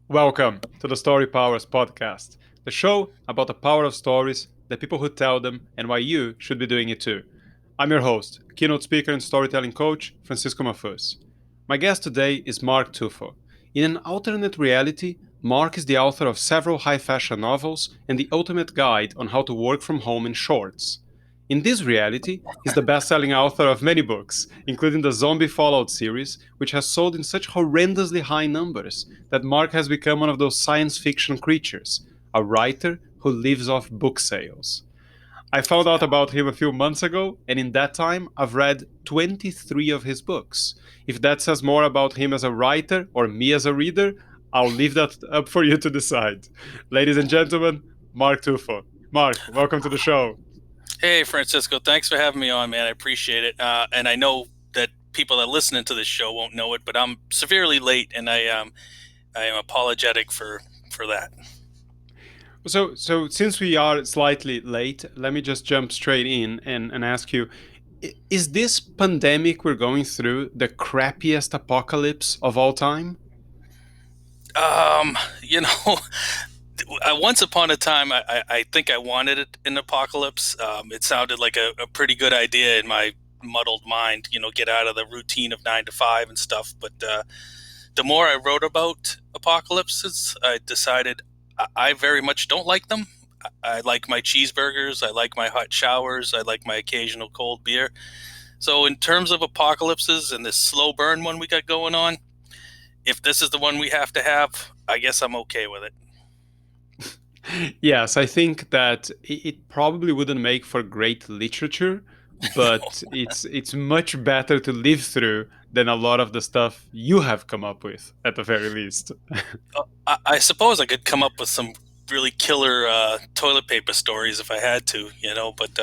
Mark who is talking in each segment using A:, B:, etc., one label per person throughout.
A: Welcome to the Storypowers Podcast, the show about the power of stories, the people who tell them, and why you should be doing it too. I'm your host, keynote speaker and storytelling coach, Francisco Mahfuz. My guest today is Mark Tufo. In an alternate reality, Mark is the author of several high fashion novels and the ultimate guide on how to work from home in shorts. In this reality, he's the best selling author of many books, including the Zombie Fallout series, which has sold in such horrendously high numbers that Mark has become one of those science fiction creatures, a writer who lives off book sales. I found out about him a few months ago, and in that time, I've read 23 of his books. If that says more about him as a writer or me as a reader, I'll leave that up for you to decide. Ladies and gentlemen, Mark Tufo. Mark, welcome to the show.
B: Hey, Francisco, thanks for having me on, man. I appreciate it. And I know that people that listen to this show won't know it, but I'm severely late, and I am apologetic for that.
A: So since we are slightly late, let me just jump straight in and ask you, is this pandemic we're going through the crappiest apocalypse of all time?
B: Um, you know, once upon a time, I think I wanted it an apocalypse. It sounded like a pretty good idea in my muddled mind. Get out of the routine of 9 to 5 and stuff. But the more I wrote about apocalypses, I decided I very much don't like them. I like my cheeseburgers. I like my hot showers. I like my occasional cold beer. So, in terms of apocalypses and this slow burn one we got going on, if this is the one we have to have, I guess I'm okay with it.
A: Yes, I think that it probably wouldn't make for great literature, but it's much better to live through than a lot of the stuff you have come up with, at the very least.
B: I suppose I could come up with some really killer toilet paper stories if I had to, but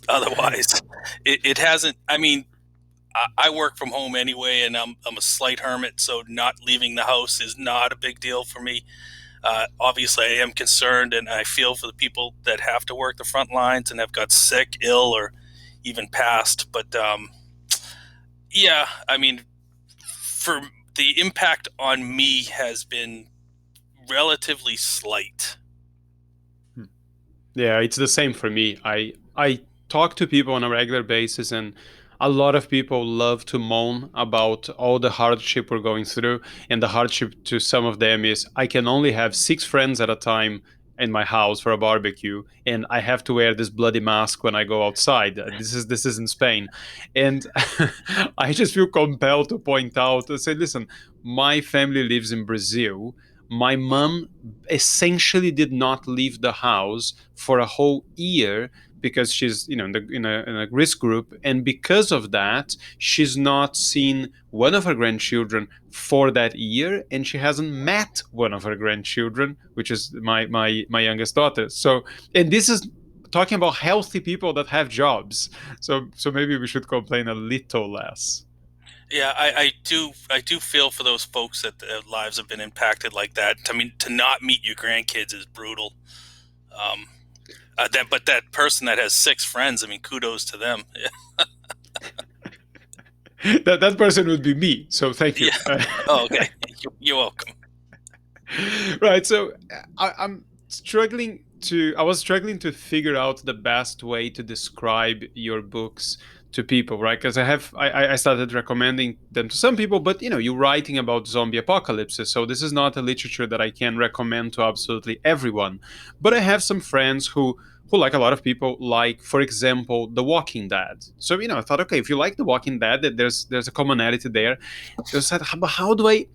B: otherwise, it hasn't. I mean, I work from home anyway, and I'm a slight hermit, so not leaving the house is not a big deal for me. Obviously, I am concerned, and I feel for the people that have to work the front lines and have got sick, ill, or even passed. But yeah, I mean, for the impact on me has been relatively slight.
A: Yeah, it's the same for me. I talk to people on a regular basis, and a lot of people love to moan about all the hardship we're going through. And the hardship to some of them is I can only have 6 friends at a time in my house for a barbecue, and I have to wear this bloody mask when I go outside. This is in Spain, and I just feel compelled to point out and say, listen, my family lives in Brazil. My mom essentially did not leave the house for a whole year because she's in a risk group, and because of that she's not seen one of her grandchildren for that year, and she hasn't met one of her grandchildren, which is my youngest daughter. So, and this is talking about healthy people that have jobs. So maybe we should complain a little less.
B: Yeah, I do feel for those folks that their lives have been impacted like that. I mean, to not meet your grandkids is brutal. Um, but that person that has 6 friends, I mean, kudos to them.
A: That person would be me, so thank you.
B: Yeah. Oh, okay. You're welcome.
A: Right, so I was struggling to figure out the best way to describe your books to people, right? Because I started recommending them to some people, but you're writing about zombie apocalypses, so this is not a literature that I can recommend to absolutely everyone. But I have some friends who, like a lot of people, like, for example, The Walking Dead. So I thought, okay, if you like The Walking Dead, that there's a commonality there. So I said, how do I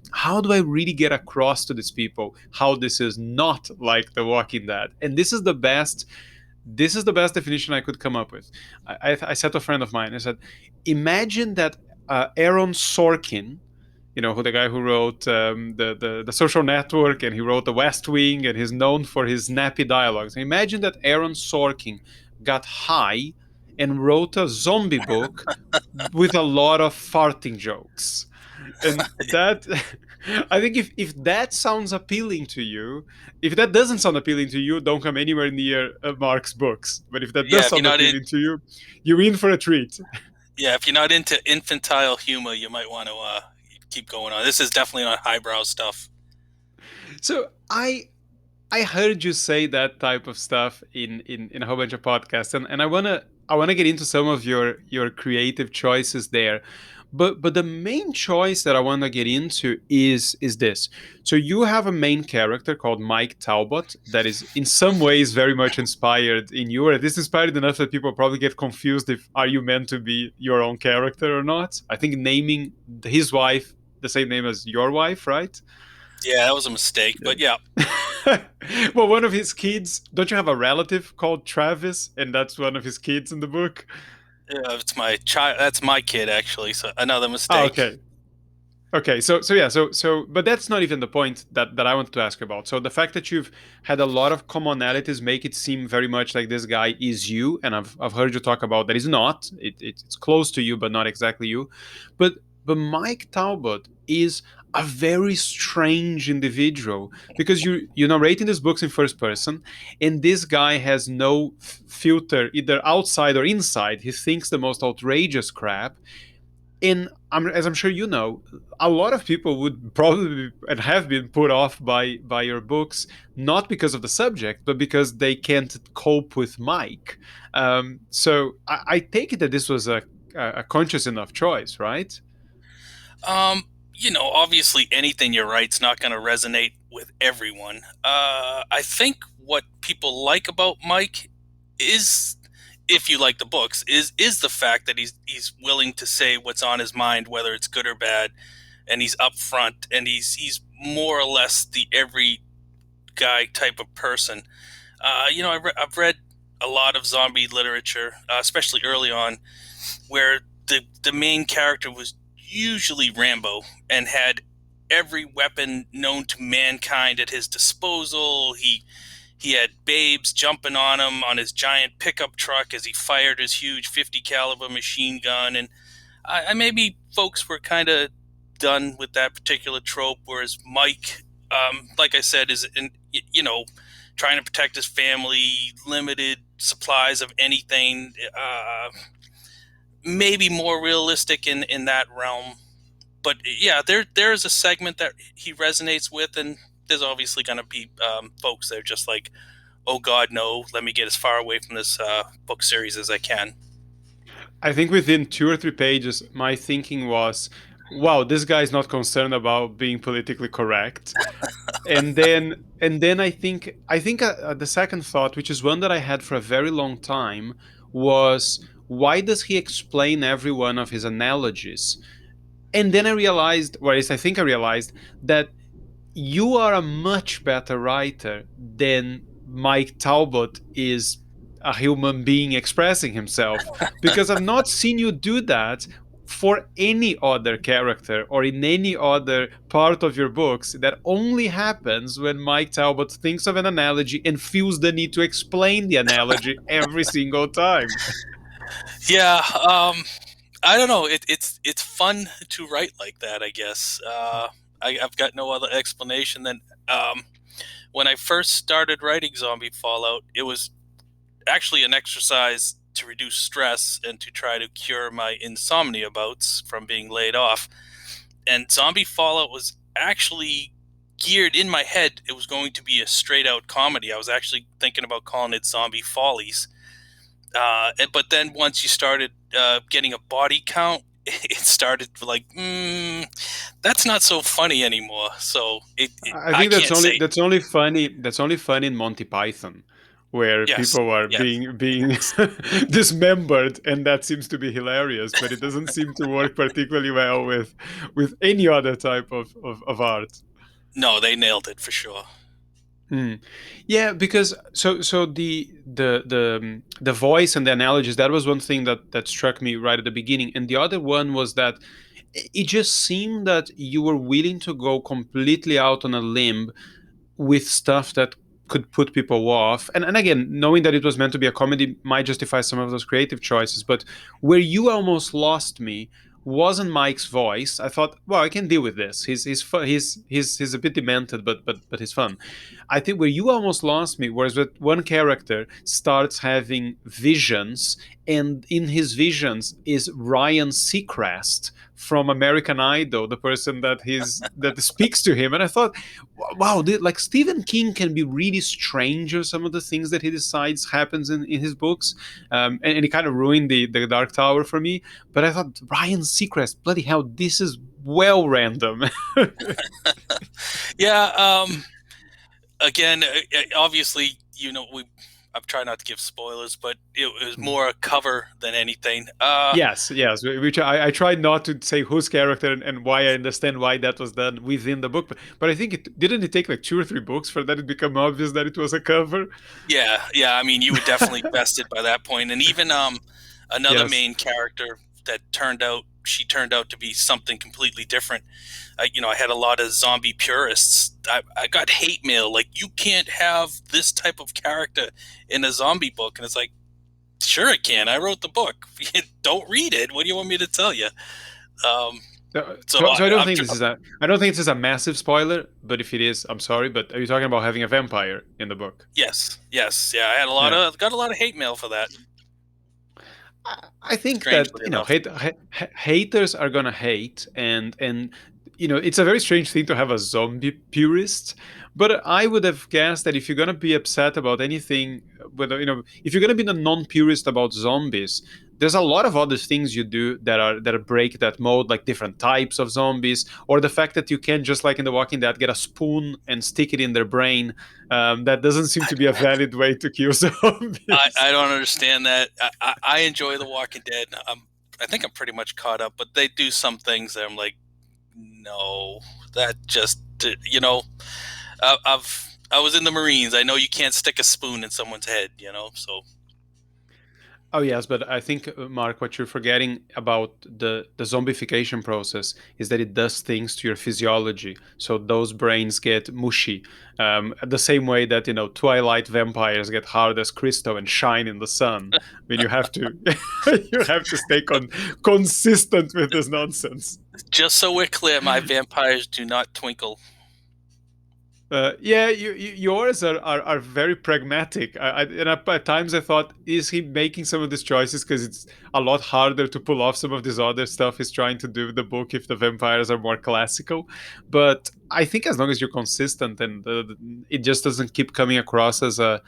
A: really get across to these people how this is not like The Walking Dead? And this is the best definition I could come up with. I said to a friend of mine, I said, imagine that Aaron Sorkin, who the guy who wrote the Social Network, and he wrote The West Wing, and he's known for his snappy dialogues. Imagine that Aaron Sorkin got high and wrote a zombie book with a lot of farting jokes. And that, I think, if that sounds appealing to you, if that doesn't sound appealing to you, don't come anywhere near Mark's books. But if that
B: Yeah,
A: does
B: if you're
A: sound
B: not in,
A: appealing to you, you're in for a treat.
B: yeah, if you're not into infantile humor, you might want to keep going on. This is definitely not highbrow stuff.
A: So I heard you say that type of stuff in a whole bunch of podcasts, and I wanna get into some of your creative choices there. But the main choice that I wanna get into is this. So you have a main character called Mike Talbot that is in some ways very much inspired in you, or at least inspired enough that people probably get confused if are you meant to be your own character or not. I think naming his wife the same name as your wife, right?
B: Yeah, that was a mistake, but yeah,
A: Well, one of his kids. Don't you have a relative called Travis, and that's one of his kids in the book?
B: it's my child. That's my kid, actually. So another
A: Oh,
B: mistake.
A: okay. Okay, so but that's not even the point that I want to ask about. So the fact that you've had a lot of commonalities make it seem very much like this guy is you, and I've heard you talk about that he's not. It's close to you, but not exactly you. But but Mike Talbot is a very strange individual because you're narrating these books in first person, and this guy has no filter either outside or inside. He thinks the most outrageous crap, and as I'm sure you know, a lot of people would probably and have been put off by your books, not because of the subject, but because they can't cope with Mike. So I take it that this was a conscious enough choice, right?
B: Obviously anything you write's not going to resonate with everyone. I think what people like about Mike is, if you like the books, is the fact that he's willing to say what's on his mind, whether it's good or bad, and he's upfront, and he's more or less the every guy type of person. I've read a lot of zombie literature, especially early on, where the main character was usually Rambo and had every weapon known to mankind at his disposal. He had babes jumping on him on his giant pickup truck as he fired his huge 50 caliber machine gun, and I maybe folks were kind of done with that particular trope, whereas Mike, like I said, is trying to protect his family, limited supplies of anything. Maybe more realistic in that realm. But yeah, there's a segment that he resonates with, and there's obviously going to be folks that are just like, oh God, no, let me get as far away from this book series as I can.
A: I think within 2 or 3 pages, my thinking was, wow, this guy's not concerned about being politically correct. And then I think the second thought, which is one that I had for a very long time, was why does he explain every one of his analogies? And then I realized, or at least I think I realized, that you are a much better writer than Mike Talbot is a human being expressing himself, because I've not seen you do that for any other character or in any other part of your books. That only happens when Mike Talbot thinks of an analogy and feels the need to explain the analogy every single time.
B: Yeah, I don't know. It's fun to write like that, I guess. I've got no other explanation than when I first started writing Zombie Fallout, it was actually an exercise to reduce stress and to try to cure my insomnia bouts from being laid off. And Zombie Fallout was actually geared in my head. It was going to be a straight out comedy. I was actually thinking about calling it Zombie Follies. But then once you started getting a body count, it started like, that's not so funny anymore. So
A: I
B: I
A: think that's
B: can't
A: only
B: say
A: that's only funny that's only funny in Monty Python, where
B: yes,
A: people are
B: yes.
A: being dismembered, and that seems to be hilarious, but it doesn't seem to work particularly well with any other type of art.
B: No, they nailed it for sure.
A: Hmm. Yeah, because so the voice and the analogies, that was one thing that struck me right at the beginning, and the other one was that it just seemed that you were willing to go completely out on a limb with stuff that could put people off. And again, knowing that it was meant to be a comedy might justify some of those creative choices. But where you almost lost me wasn't Mike's voice. I thought, well, I can deal with this. He's a bit demented, but he's fun. I think where you almost lost me was that one character starts having visions, and in his visions is Ryan Seacrest from American Idol, the person that speaks to him. And I thought, wow, like Stephen King can be really strange or some of the things that he decides happens in his books, and it kind of ruined the Dark Tower for me. But I thought Ryan Seacrest, bloody hell, this is well random.
B: Yeah. Again, obviously, I'm trying not to give spoilers, but it was more a cover than anything.
A: Yes, yes. Which I tried not to say whose character and why. I understand why that was done within the book, but I think it didn't it take like 2 or 3 books for that to become obvious that it was a cover.
B: Yeah, yeah. I mean, you were definitely vested by that point, and even another
A: Yes.
B: main character that she turned out to be something completely different. I had a lot of zombie purists. I got hate mail like, you can't have this type of character in a zombie book, and it's like, sure I can. I wrote the book. Don't read it. What do you want me to tell you? Um, so
A: So I don't
B: I'm
A: think I don't think this is a massive spoiler, but if it is, I'm sorry. But are you talking about having a vampire in the book?
B: yes, yes, yeah. I had
A: Yeah.
B: got a lot of hate mail for that.
A: I think that
B: Strangely enough.
A: haters are gonna hate, and it's a very strange thing to have a zombie purist. But I would have guessed that if you're gonna be upset about anything, whether if you're gonna be the non-purist about zombies, there's a lot of other things you do that break that mode, like different types of zombies, or the fact that you can, just like in The Walking Dead, get a spoon and stick it in their brain. That doesn't seem to be a valid way to kill zombies.
B: I don't understand that. I enjoy The Walking Dead. I think I'm pretty much caught up, but they do some things that I'm like, no, that just I was in the Marines. I know you can't stick a spoon in someone's head, so
A: Oh yes, but I think Mark, what you're forgetting about the zombification process is that it does things to your physiology. So those brains get mushy, the same way that Twilight vampires get hard as crystal and shine in the sun. I mean, you have to you have to stay consistent with this nonsense.
B: just so we're clear, my vampires do not twinkle.
A: Yeah, yours are very pragmatic. At times I thought, is he making some of these choices because it's a lot harder to pull off some of this other stuff he's trying to do with the book if the vampires are more classical? But I think as long as you're consistent and it just doesn't keep coming across as a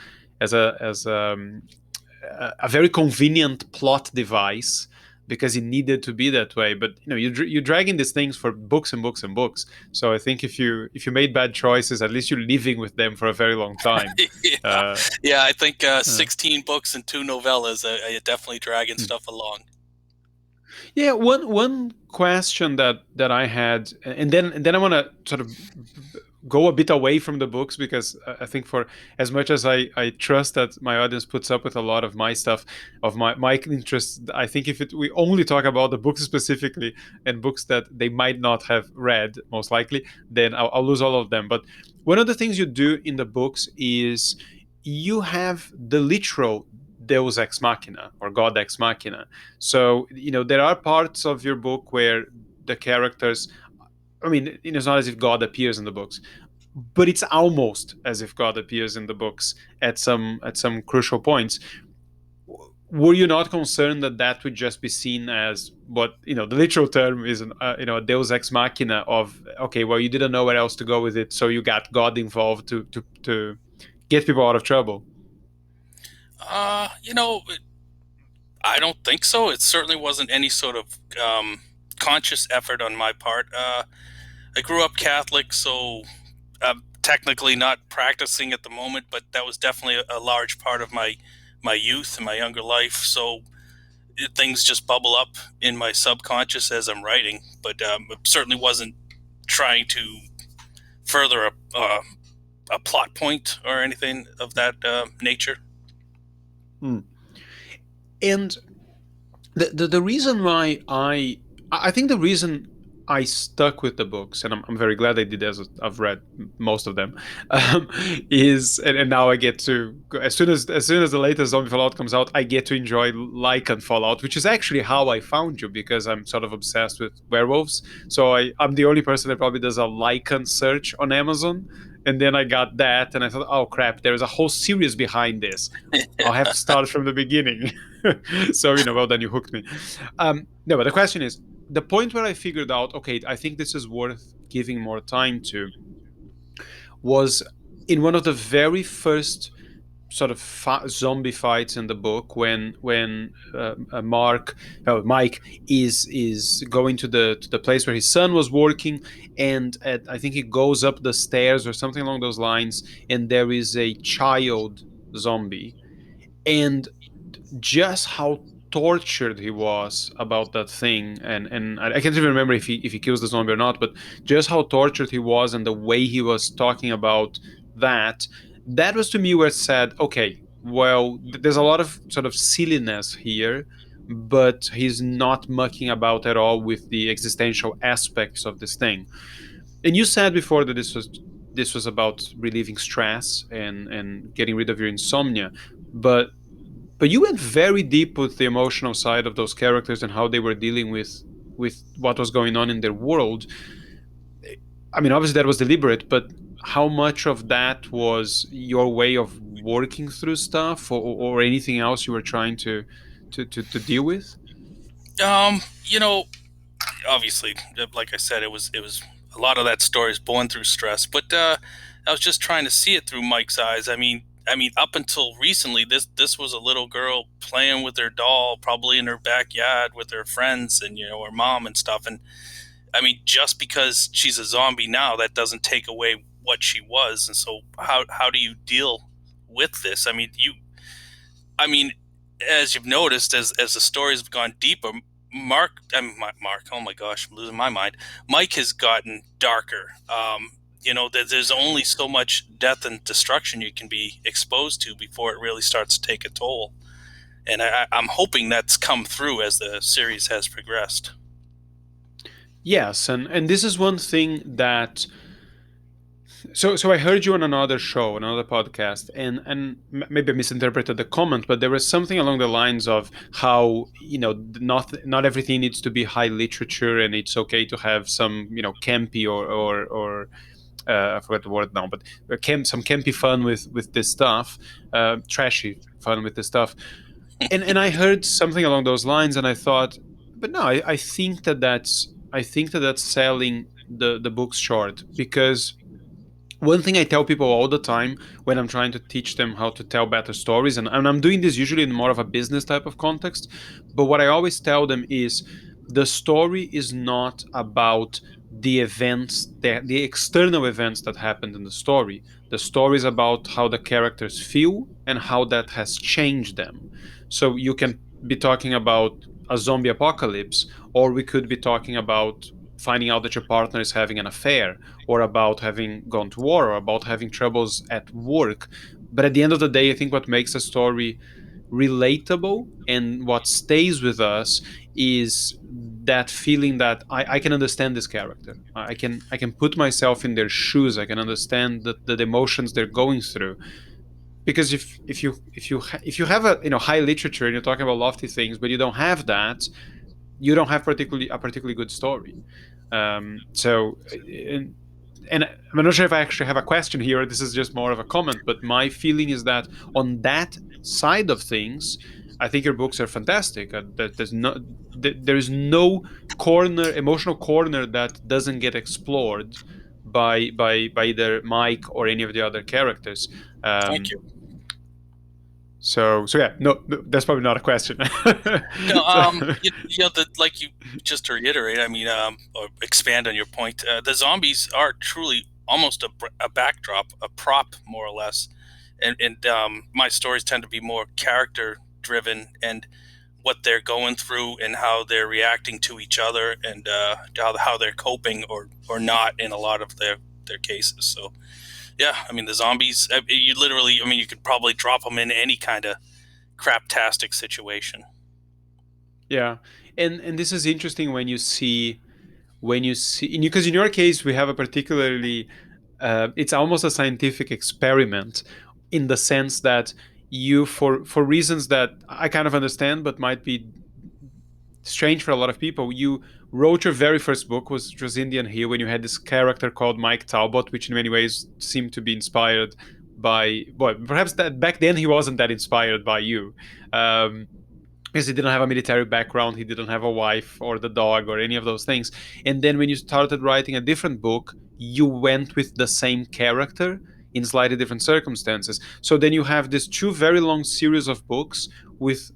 A: very convenient plot device because it needed to be that way. But you're dragging these things for books and books and books. So I think if you made bad choices, at least you're living with them for a very long time.
B: Yeah,
A: Uh,
B: yeah. I think
A: uh,
B: 16 books and 2 novellas are definitely dragging stuff along.
A: Yeah, one question that I had, and then I want to sort of go a bit away from the books because I think for as much as I trust that my audience puts up with a lot of my stuff, of my interests, I think if we only talk about the books specifically and books that they might not have read, most likely, then I'll lose all of them. But one of the things you do in the books is you have the literal Deus ex machina or God ex machina. So there are parts of your book where the characters. I mean, it's not as if God appears in the books, but it's almost as if God appears in the books at some crucial points. Were you not concerned that that would just be seen as what the literal term is a Deus ex machina of, okay, well, you didn't know where else to go with it, so you got God involved to get people out of trouble?
B: Uh, you know, I don't think so. It certainly wasn't any sort of conscious effort on my part. I grew up Catholic, so I'm technically not practicing at the moment, but that was definitely a large part of my youth and my younger life. So things just bubble up in my subconscious as I'm writing, but it certainly wasn't trying to further a plot point or anything of that nature.
A: Hmm. And the reason why I think the reason I stuck with the books, and I'm very glad I did, as I've read most of them, is and now I get to, as soon as the latest Zombie Fallout comes out, I get to enjoy Lycan Fallout, which is actually how I found you because I'm sort of obsessed with werewolves. So I'm the only person that probably does a Lycan search on Amazon, And then I got that, and I thought, oh crap, there's a whole series behind this. I'll have to start from the beginning. So, well, then you hooked me. No, but the question is, the point where I figured out, okay, I think this is worth giving more time to, was in one of the very first sort of zombie fights in the book, when Mike is going to the place where his son was working, and I think he goes up the stairs or something along those lines, and there is a child zombie, and just how tortured he was about that thing, and I can't even remember if he kills the zombie or not, but just how tortured he was, and the way he was talking about that, that was to me where it said, okay, well, there's a lot of sort of silliness here, but he's not mucking about at all with the existential aspects of this thing. And you said before that this was about relieving stress and getting rid of your insomnia, but you went very deep with the emotional side of those characters and how they were dealing with what was going on in their world. I mean, obviously that was deliberate, but how much of that was your way of working through stuff, or anything else you were trying to deal with?
B: You know, obviously, like I said, it was a lot of that story is born through stress, but I was just trying to see it through Mike's eyes. I mean, up until recently, this was a little girl playing with her doll, probably in her backyard with her friends and her mom and stuff. And I mean, just because she's a zombie now, that doesn't take away what she was. And so, how do you deal with this? I mean, as you've noticed, as the stories have gone deeper, Mark. Oh my gosh, I'm losing my mind. Mike has gotten darker. There's only so much death and destruction you can be exposed to before it really starts to take a toll. And I'm hoping that's come through as the series has progressed.
A: Yes, and this is one thing that, so I heard you on another show, another podcast, and maybe I misinterpreted the comment, but there was something along the lines of how, not everything needs to be high literature, and it's okay to have some, campy or I forgot the word now, but some campy fun with this stuff, trashy fun with this stuff, and I heard something along those lines, and I thought, but no, I think that that's selling the books short, because one thing I tell people all the time when I'm trying to teach them how to tell better stories, and I'm doing this usually in more of a business type of context, but what I always tell them is the story is not about the events, the external events that happened in the story. The story is about how the characters feel and how that has changed them. So you can be talking about a zombie apocalypse, or we could be talking about finding out that your partner is having an affair, or about having gone to war, or about having troubles at work. But at the end of the day, I think what makes a story relatable and what stays with us is that feeling that I can understand this character. I can put myself in their shoes. I can understand the emotions they're going through. Because if you have a high literature and you're talking about lofty things, but you don't have that, you don't have particularly good story. So, and I'm not sure if I actually have a question here, or this is just more of a comment, but my feeling is that on that side of things, I think your books are fantastic. There is no emotional corner that doesn't get explored by either Mike or any of the other characters.
B: Thank
A: Um,
B: you.
A: so yeah, no, that's probably not a question.
B: No,
A: So,
B: like you just to reiterate, or expand on your point, the zombies are truly almost a backdrop, a prop, more or less, and my stories tend to be more character driven and what they're going through and how they're reacting to each other and how they're coping or not in a lot of their cases. So yeah, I mean the zombies, you literally, you could probably drop them in any kind of craptastic situation.
A: yeah, and this is interesting when you see because in your case we have a particularly it's almost a scientific experiment, in the sense that you, for reasons that I kind of understand but might be strange for a lot of people. You wrote your very first book, which was Indian Hill, when you had this character called Mike Talbot, which in many ways seemed to be inspired by, well, perhaps that back then he wasn't that inspired by you. Um, because he didn't have a military background, he didn't have a wife or the dog or any of those things. And then when you started writing a different book, you went with the same character in slightly different circumstances. So then you have these two very long series of books with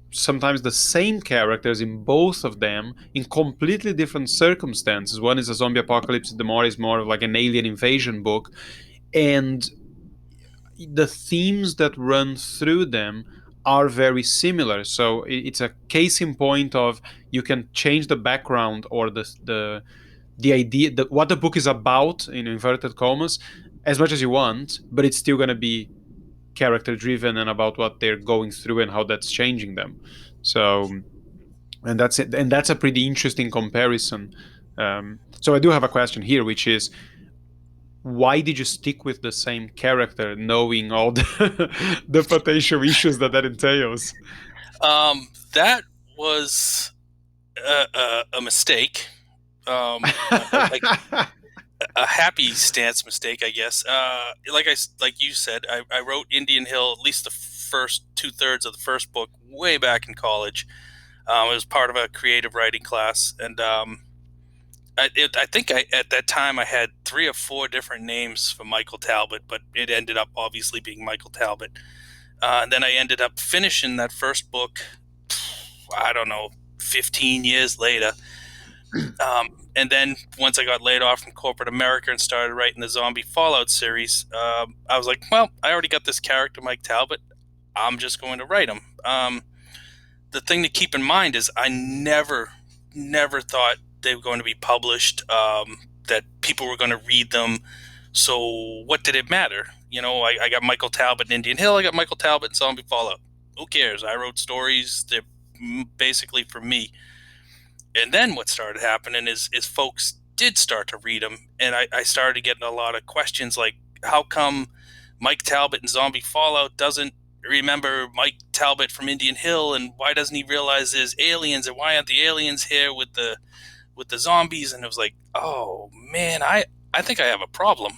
A: sometimes the same characters in both of them in completely different circumstances. One is a zombie apocalypse, the more is more of like an alien invasion book. And the themes that run through them are very similar. So it's a case in point of you can change the background or the idea that what the book is about in inverted commas as much as you want, but it's still going to be character driven and about what they're going through and how that's changing them. So and that's it, and that's a pretty interesting comparison. So I do have a question here, which is why did you stick with the same character, knowing all the potential issues that that entails?
B: That was a mistake. Like a happy stance mistake, I guess. Like you said, I wrote Indian Hill, at least the first 2/3 of the first book, way back in college. It was part of a creative writing class, and I think at that time I had 3 or 4 different names for Michael Talbot, but it ended up obviously being Michael Talbot. And then I ended up finishing that first book, I don't know, 15 years later. And then once I got laid off from corporate America and started writing the zombie Fallout series, I was like, well, I already got this character, Mike Talbot. I'm just going to write him. The thing to keep in mind is I never thought they were going to be published, that people were going to read them. So what did it matter? You know, I got Michael Talbot in Indian Hill. I got Michael Talbot in Zombie Fallout. Who cares? I wrote stories. They're basically for me. And then what started happening is folks did start to read them, and I started getting a lot of questions like, how come Mike Talbot in Zombie Fallout doesn't remember Mike Talbot from Indian Hill, and why doesn't he realize there's aliens, and why aren't the aliens here with the zombies? And it was like, oh man, I think I have a problem.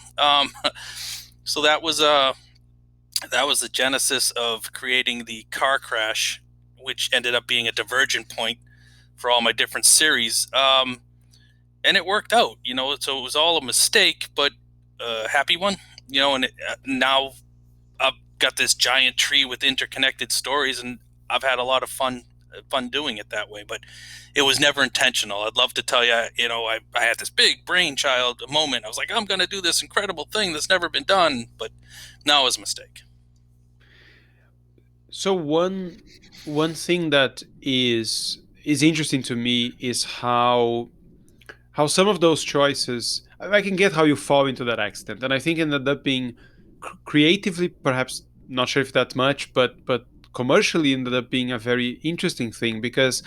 B: So that was the genesis of creating the car crash, which ended up being a divergent point for all my different series. And it worked out, you know, so it was all a mistake, but a happy one, you know, and now I've got this giant tree with interconnected stories, and I've had a lot of fun doing it that way, but it was never intentional. I'd love to tell you, you know, I had this big brainchild moment. I was like, I'm going to do this incredible thing that's never been done, but no, it was a mistake.
A: So one thing that is interesting to me is how some of those choices, I can get how you fall into that extent, and I think it ended up being creatively, perhaps not sure if that much, but commercially ended up being a very interesting thing because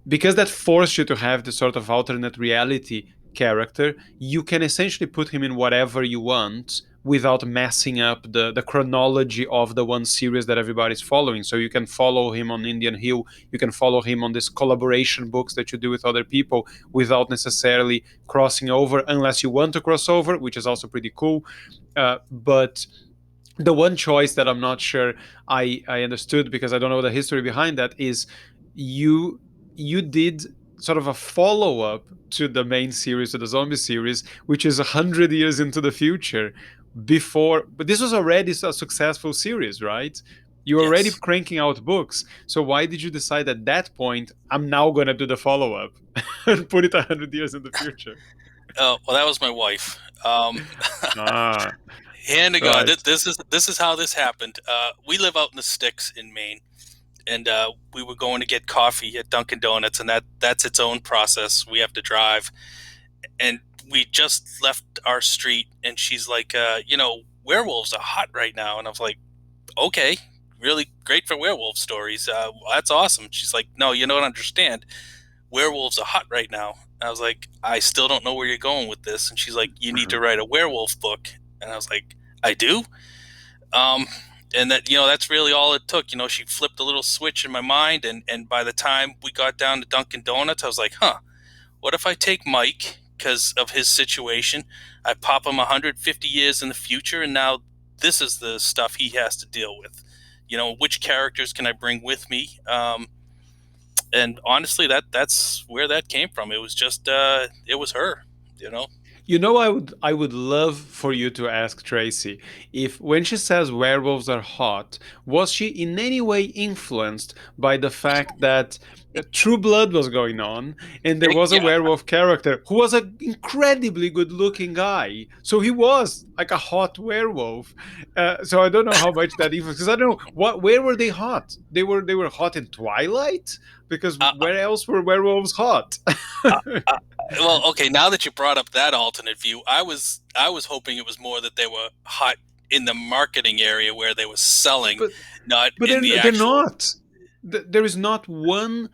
A: that forced you to have this sort of alternate reality character. You can essentially put him in whatever you want without messing up the chronology of the one series that everybody's following. So you can follow him on Indian Hill, you can follow him on these collaboration books that you do with other people without necessarily crossing over, unless you want to cross over, which is also pretty cool. But the one choice that I'm not sure I understood, because I don't know the history behind that, is you you did sort of a follow up to the main series, to the zombie series, which is 100 years into the future. Before, but this was already a successful series, right? You were already
B: Yes.
A: cranking out books. So why did you decide at that point, I'm now gonna do the follow up and put it 100 years in the future?
B: Well, that was my wife.
A: Ah,
B: Hand to God,
A: right.
B: this is how this happened. We live out in the sticks in Maine, and we were going to get coffee at Dunkin' Donuts, and that's its own process. We have to drive, and we just left our street, and she's like, you know, werewolves are hot right now, and I was like, okay, really great for werewolf stories. Well, that's awesome. She's like, no, you don't understand. Werewolves are hot right now. And I was like, I still don't know where you're going with this. And she's like, you need to write a werewolf book. And I was like, I do. Um, and that, that's really all it took. She flipped a little switch in my mind, and by the time we got down to Dunkin' Donuts, I was like, huh, what if I take Mike because of his situation? I pop him 150 years in the future, and now this is the stuff he has to deal with. Which characters can I bring with me? And honestly, that's where that came from. It was just it was her. You know.
A: I would love for you to ask Tracy if when she says werewolves are hot, was she in any way influenced by the fact that True Blood was going on and there was a
B: Yeah.
A: werewolf character who was an incredibly good-looking guy. So he was like a hot werewolf. So I don't know how much that influenced, because I don't know where were they hot? They were hot in Twilight, because
B: Uh,
A: where else were werewolves hot?
B: uh, uh, well, okay. Now that you brought up that alternate view, I was hoping it was more that they were hot in the marketing area where they were selling,
A: but
B: not
A: But
B: in the
A: they're
B: actual.
A: not. There is not one.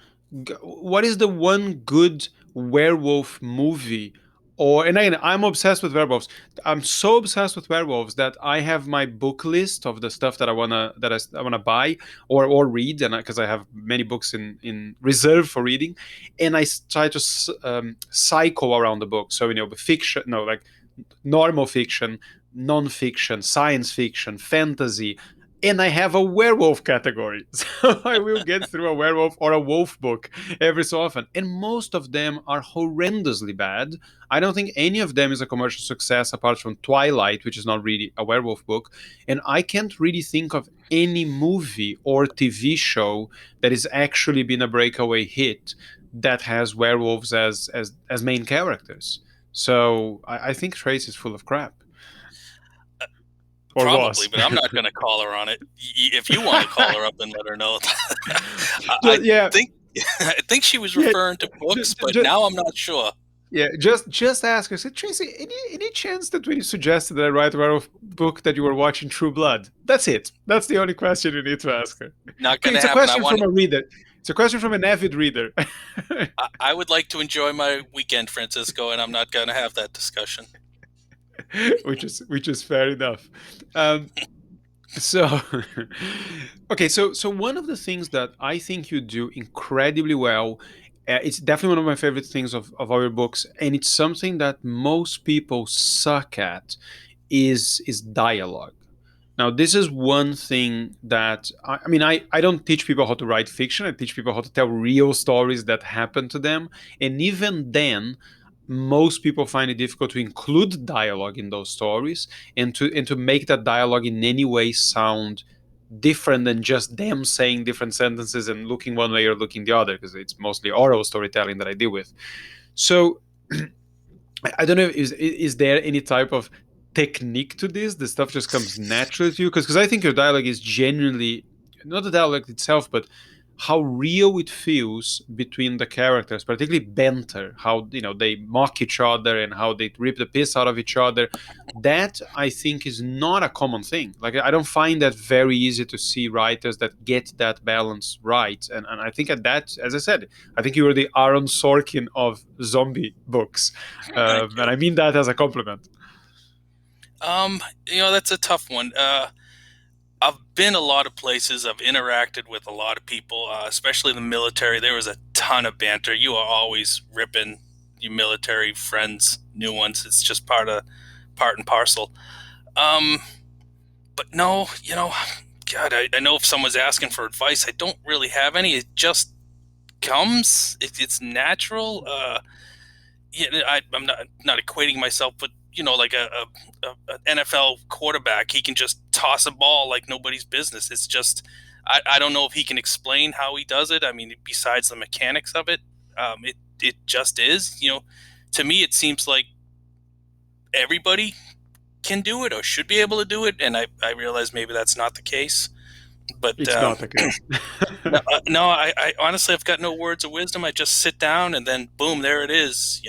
A: What is the one good werewolf movie? And again, I'm obsessed with werewolves. I'm so obsessed with werewolves that I have my book list of the stuff that I wanna buy or read, and because I have many books in reserve for reading, and try to cycle around the book. So fiction, no, like normal fiction, non-fiction, science fiction, fantasy, and I have a werewolf category. So I will get through a werewolf or a wolf book every so often. And most of them are horrendously bad. I don't think any of them is a commercial success apart from Twilight, which is not really a werewolf book. And I can't really think of any movie or TV show that has actually been a breakaway hit that has werewolves as main characters. So I think Trace is full of crap. Or
B: Probably,
A: was.
B: but I'm not going to call her on it. If you want to call her up and let her know, I
A: Yeah,
B: think I think she was
A: yeah.
B: referring to books, but
A: Just,
B: now I'm not sure.
A: yeah, just ask her. Say, Tracy, any chance that when you suggested that I write a werewolf book that you were watching True Blood? That's it. That's the only question you need to ask her.
B: Not
A: Okay,
B: going to
A: it's a
B: happen. I
A: question
B: want.
A: from a reader. It's a question from an avid reader,
B: I would like to enjoy my weekend, Francisco, and I'm not going to have that discussion.
A: which is fair enough. Um, so, okay, so one of the things that I think you do incredibly well, it's definitely one of my favorite things of our books, and it's something that most people suck at, is dialogue. Now, this is one thing that I mean, I don't teach people how to write fiction. I teach people how to tell real stories that happen to them. And even then, most people find it difficult to include dialogue in those stories and to make that dialogue in any way sound different than just them saying different sentences and looking one way or looking the other, because it's mostly oral storytelling that I deal with. So I don't know. Is there any type of technique to this? The stuff just comes naturally to you, because I think your dialogue is genuinely not the dialogue itself, but how real it feels between the characters, particularly banter, how they mock each other and how they rip the piss out of each other. That I think is not a common thing. Like, I don't find that very easy to see writers that get that balance right. And I think at that, as I said, I think you are the Aaron Sorkin of zombie books,
B: Thank
A: and
B: you.
A: I mean that as a compliment.
B: That's a tough one. I've been a lot of places. I've interacted with a lot of people, especially the military. There was a ton of banter. You are always ripping your military friends, new ones. It's just part and parcel. Um, but no, God, I know if someone's asking for advice, I don't really have any. It just comes. It's natural. I'm not equating myself, but like a NFL quarterback, he can just toss a ball like nobody's business. It's just I don't know if he can explain how he does it. I mean, besides the mechanics of it, it just is. To me, it seems like everybody can do it or should be able to do it, and I realize maybe that's not the case. But
A: It's not the case.
B: no, no, I honestly, I've got no words of wisdom. I just sit down and then boom, there it is.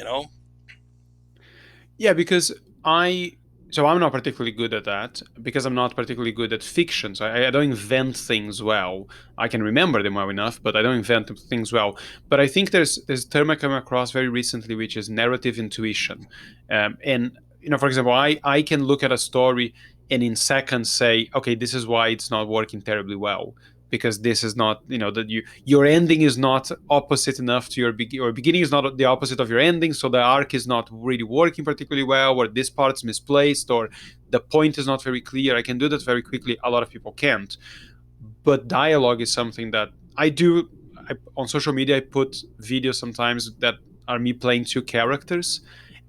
A: Yeah, because I'm not particularly good at that, because I'm not particularly good at fiction. So I don't invent things well. I can remember them well enough, but I don't invent things well. But I think there's a term I came across very recently, which is narrative intuition, and for example, I can look at a story and in seconds say, okay, this is why it's not working terribly well, because this is not, that your ending is not opposite enough to your beginning is not the opposite of your ending, so the arc is not really working particularly well, or this part's misplaced, or the point is not very clear. I can do that very quickly. A lot of people can't. But dialogue is something that I do. On social media, I put videos sometimes that are me playing two characters,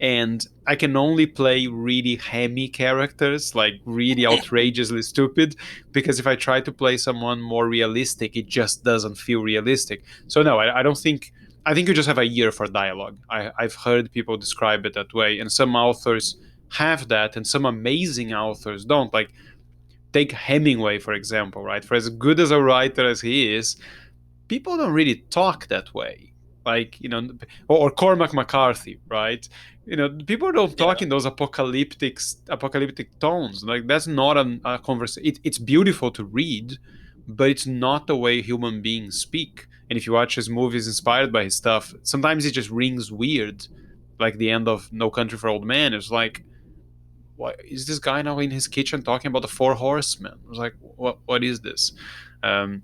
A: and I can only play really hammy characters, like really outrageously stupid, because if I try to play someone more realistic, it just doesn't feel realistic. So no, I don't think. I think you just have a ear for dialogue. I've heard people describe it that way, and some authors have that, and some amazing authors don't. Like, take Hemingway, for example, right? For as good as a writer as he is, people don't really talk that way. Like, or Cormac McCarthy, right? People don't
B: Yeah.
A: talk in those apocalyptic tones. Like, that's not a conversation. It's beautiful to read, but it's not the way human beings speak. And if you watch his movies inspired by his stuff, sometimes it just rings weird. Like the end of No Country for Old Men. It's like, why is this guy now in his kitchen talking about the four horsemen? I was like, what is this? Um,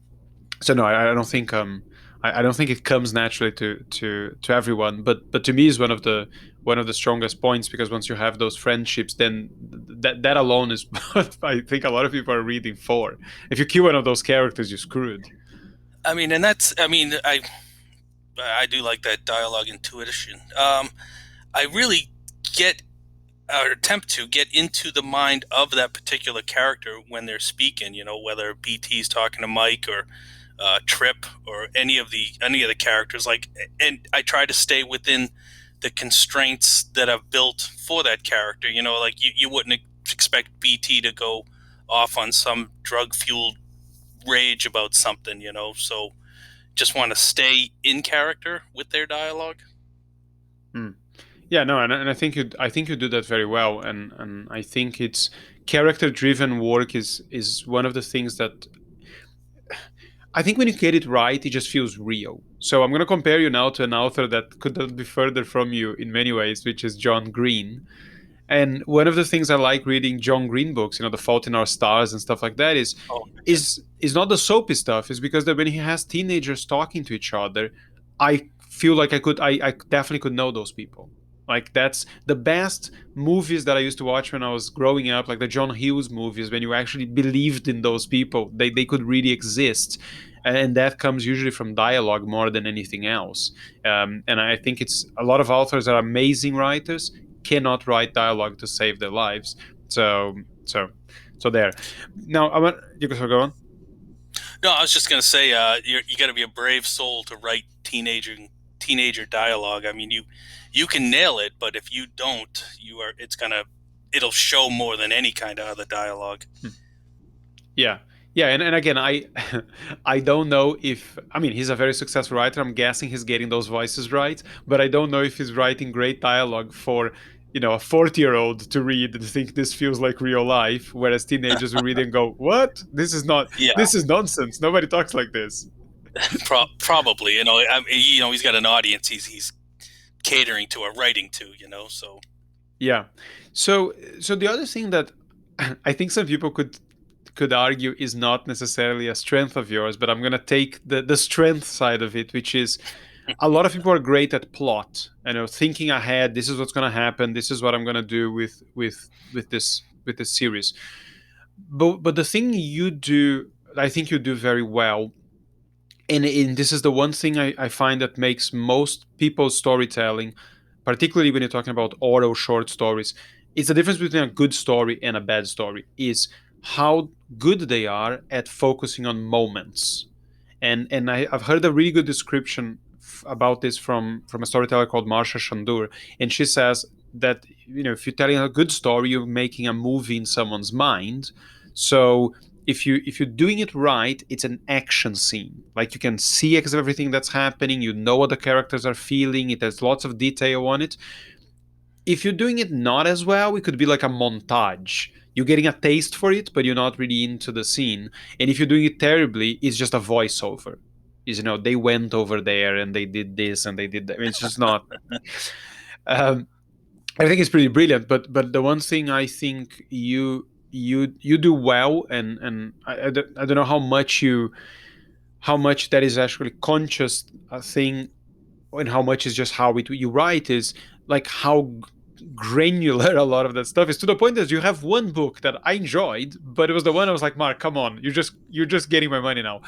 A: so no, I don't think I don't think it comes naturally to everyone, but to me is one of the strongest points, because once you have those friendships, then that alone is what I think a lot of people are reading for. If you kill one of those characters, you're screwed.
B: I mean, and that's. I mean, I do like that dialogue intuition. I really get or attempt to get into the mind of that particular character when they're speaking. You know, whether BT's talking to Mike or Trip or any of the characters. Like, and I try to stay within the constraints that I've built for that character. You know, like you wouldn't expect BT to go off on some drug fueled rage about something. You know, so just want to stay in character with their dialogue.
A: Hmm. Yeah, no, and I think you do that very well, and I think it's character driven work is one of the things that I think when you get it right, it just feels real. So I'm going to compare you now to an author that could not be further from you in many ways, which is John Green. And one of the things I like reading John Green books, The Fault in Our Stars and stuff like that, is
B: Oh, yeah.
A: is is not the soapy stuff. Is because that when he has teenagers talking to each other, I feel like I definitely could know those people. Like, that's the best movies that I used to watch when I was growing up, like the John Hughes movies, when you actually believed in those people, they could really exist, and that comes usually from dialogue more than anything else. And I think it's a lot of authors are amazing writers, cannot write dialogue to save their lives. So there. Now I want you can go on.
B: No, I was just gonna say, you got to be a brave soul to write teenager dialogue. I mean, you can nail it, but if you don't, it'll show more than any kind of other dialogue.
A: Yeah. Yeah, and again, I don't know if, I mean, he's a very successful writer. I'm guessing he's getting those voices right, but I don't know if he's writing great dialogue for, a 40-year-old to read and think this feels like real life, whereas teenagers will read and go, "What?
B: Yeah,
A: This is nonsense. Nobody talks like this."
B: probably. He's got an audience. He's catering to or writing to. So
A: Yeah. So the other thing that I think some people could argue is not necessarily a strength of yours, but I'm gonna take the strength side of it, which is a lot of people are great at plot. Thinking ahead. This is what's gonna happen. This is what I'm gonna do with this series. But the thing you do, I think you do very well, and this is the one thing I find that makes most people's storytelling, particularly when you're talking about oral short stories, it's the difference between a good story and a bad story, is how good they are at focusing on moments. And I've heard a really good description about this from a storyteller called Marsha Shandur, and she says that if you're telling a good story, you're making a movie in someone's mind. So if you're doing it right, it's an action scene. Like, you can see everything that's happening. You know what the characters are feeling. It has lots of detail on it. If you're doing it not as well, it could be like a montage. You're getting a taste for it, but you're not really into the scene. And if you're doing it terribly, it's just a voiceover. They went over there and they did this and they did that. I mean, it's just not. Um, I think it's pretty brilliant. But the one thing I think you do well, and I don't know how much that is actually conscious thing and how much is just how you write, is like how granular a lot of that stuff is, to the point that you have one book that I enjoyed, but it was the one I was like, Mark, come on, you're just getting my money now.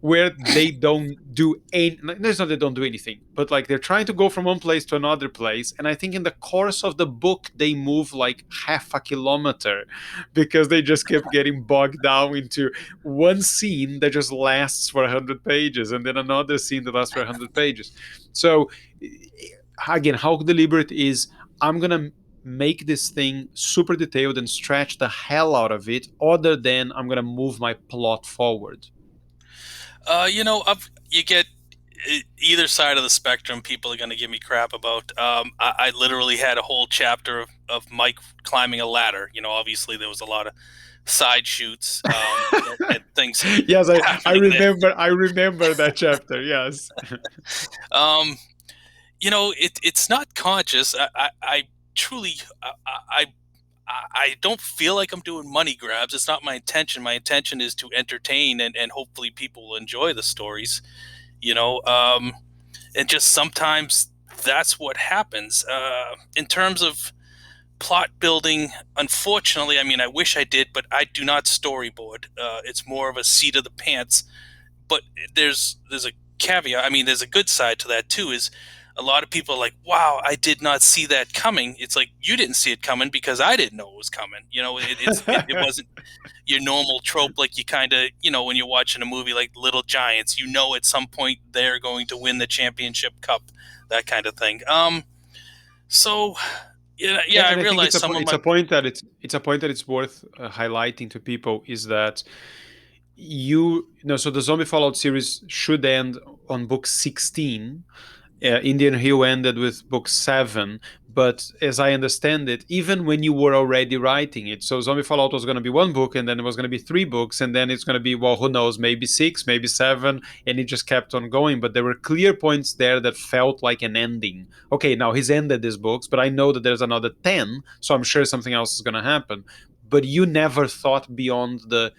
A: Where they don't do any, it's not they don't do anything, but like they're trying to go from one place to another place, and I think in the course of the book they move like half a kilometer because they just kept getting bogged down into one scene that just lasts for 100 pages, and then another scene that lasts for 100 pages. So again, how deliberate is, I'm gonna make this thing super detailed and stretch the hell out of it, other than I'm gonna move my plot forward.
B: You get either side of the spectrum. People are going to give me crap about. I literally had a whole chapter of Mike climbing a ladder. Obviously there was a lot of side shoots and things
A: Yes, I
B: happening there.
A: remember, I remember that chapter. Yes.
B: Um, it's not conscious. I truly, I don't feel like I'm doing money grabs. It's not my intention. My intention is to entertain and hopefully people will enjoy the stories. You know, um, and just sometimes that's what happens. In terms of plot building, unfortunately, I mean, I wish I did, but I do not storyboard. It's more of a seat of the pants. But there's a caveat. I mean, there's a good side to that too. Is a lot of people are like, "Wow, I did not see that coming." It's like you didn't see it coming because I didn't know it was coming. It wasn't your normal trope. Like you kind of, when you're watching a movie like Little Giants, at some point they're going to win the championship cup, that kind of thing. So yeah, I
A: And I think
B: realize some of
A: it's
B: my
A: a point that it's a point that it's worth highlighting to people, is that so the Zombie Fallout series should end on book 16. Indian Hill ended with book 7, but as I understand it, even when you were already writing it, so Zombie Fallout was going to be one book, and then it was going to be 3 books, and then it's going to be, well, who knows, maybe 6, maybe 7, and it just kept on going. But there were clear points there that felt like an ending. Okay, now he's ended these books, but I know that there's another 10, so I'm sure something else is going to happen. But you never thought beyond the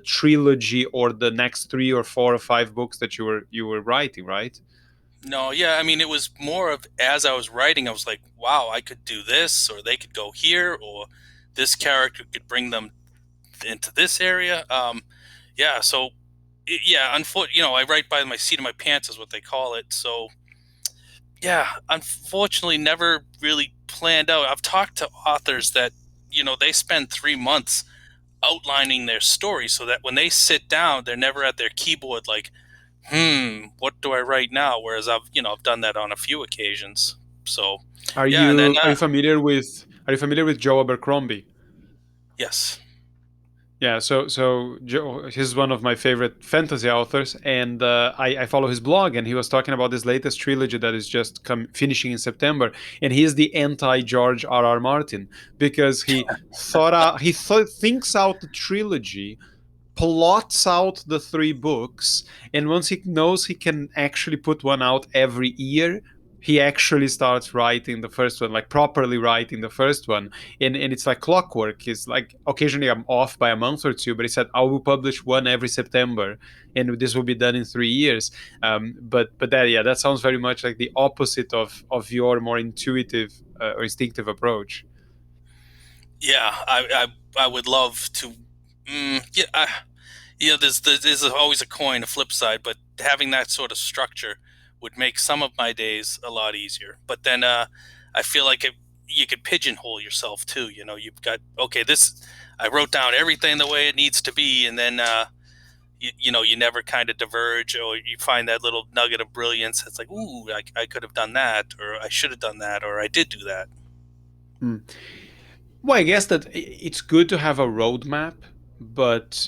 A: trilogy or the next 3 or 4 or 5 books that you were writing, right?
B: no, yeah, I mean, it was more of as I was writing, I was like, wow, I could do this, or they could go here, or this character could bring them into this area. Yeah, so yeah, I write by my seat of my pants is what they call it. So yeah, unfortunately, never really planned out. I've talked to authors that they spend 3 months outlining their story so that when they sit down, they're never at their keyboard like, what do I write now? Whereas I've done that on a few occasions. So
A: Are
B: yeah, and then
A: you familiar with Joe Abercrombie?
B: yes,
A: Yeah, so Joe, he's one of my favorite fantasy authors, and I follow his blog, and he was talking about this latest trilogy that is just finishing in September, and he is the anti George R. R. Martin, because thinks out the trilogy, plots out the 3 books, and once he knows he can actually put one out every year, he actually starts writing the first one, like properly writing the first one. And it's like clockwork. It's like occasionally I'm off by a month or two, but he said I will publish one every September, and this will be done in 3 years. But that sounds very much like the opposite of your more intuitive or instinctive approach.
B: yeah, I would love to. Yeah, there's always a coin, a flip side, but having that sort of structure would make some of my days a lot easier. But then I feel like you could pigeonhole yourself too. You've got, okay, this, I wrote down everything the way it needs to be, and then you never kind of diverge, or you find that little nugget of brilliance. It's like, ooh, I could have done that, or I should have done that, or I did do that.
A: Hmm. Well, I guess that it's good to have a roadmap, but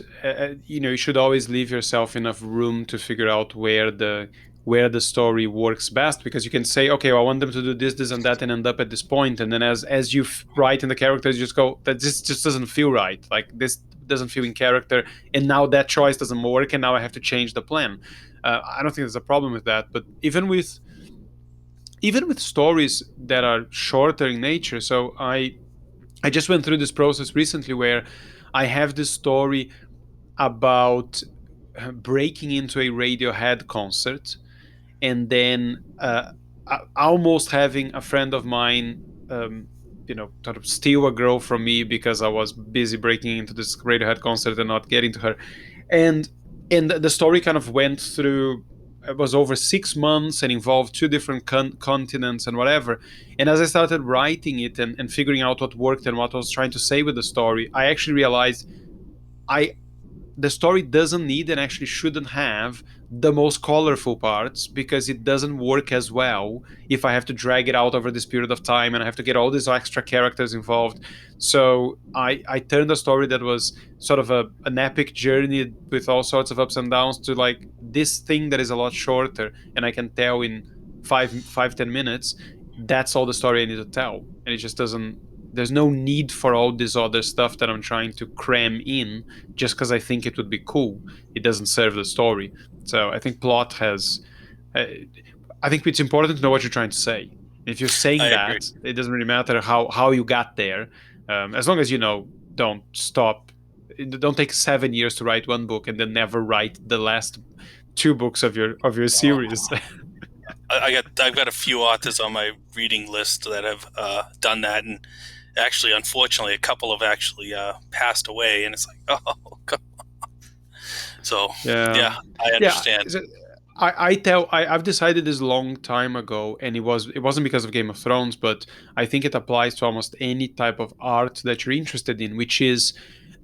A: you should always leave yourself enough room to figure out where the story works best, because you can say, okay, well, I want them to do this, this, and that, and end up at this point, and then as you write in the characters, you just go, that this just doesn't feel right. Like this doesn't feel in character, and now that choice doesn't work, and now I have to change the plan. I don't think there's a problem with that, but even with even with stories that are shorter in nature. So I just went through this process recently where I have this story about breaking into a Radiohead concert, and then almost having a friend of mine, um, sort of steal a girl from me because I was busy breaking into this Radiohead concert and not getting to her, and the story kind of went through. It was over 6 months and involved two different continents and whatever. And as I started writing it and figuring out what worked and what I was trying to say with the story, I actually realized I the story doesn't need and actually shouldn't have the most colorful parts, because it doesn't work as well if I have to drag it out over this period of time and I have to get all these extra characters involved. So I turned a story that was sort of an epic journey with all sorts of ups and downs to like this thing that is a lot shorter and I can tell in 5, 10 minutes. That's all the story I need to tell, and it just doesn't. There's no need for all this other stuff that I'm trying to cram in just because I think it would be cool. It doesn't serve the story. So I think plot has. Uh, I think it's important to know what you're trying to say. If you're saying
B: I agree.
A: that, it doesn't really matter how you got there, as long as you know. Don't stop. Don't take 7 years to write one book and then never write the last two books of your series.
B: I've got a few authors on my reading list that have done that, and actually, unfortunately, a couple have actually passed away, and it's like, oh, so
A: Yeah,
B: yeah, I
A: yeah.
B: understand.
A: I've decided this long time ago, and it wasn't because of Game of Thrones, but I think it applies to almost any type of art that you're interested in, which is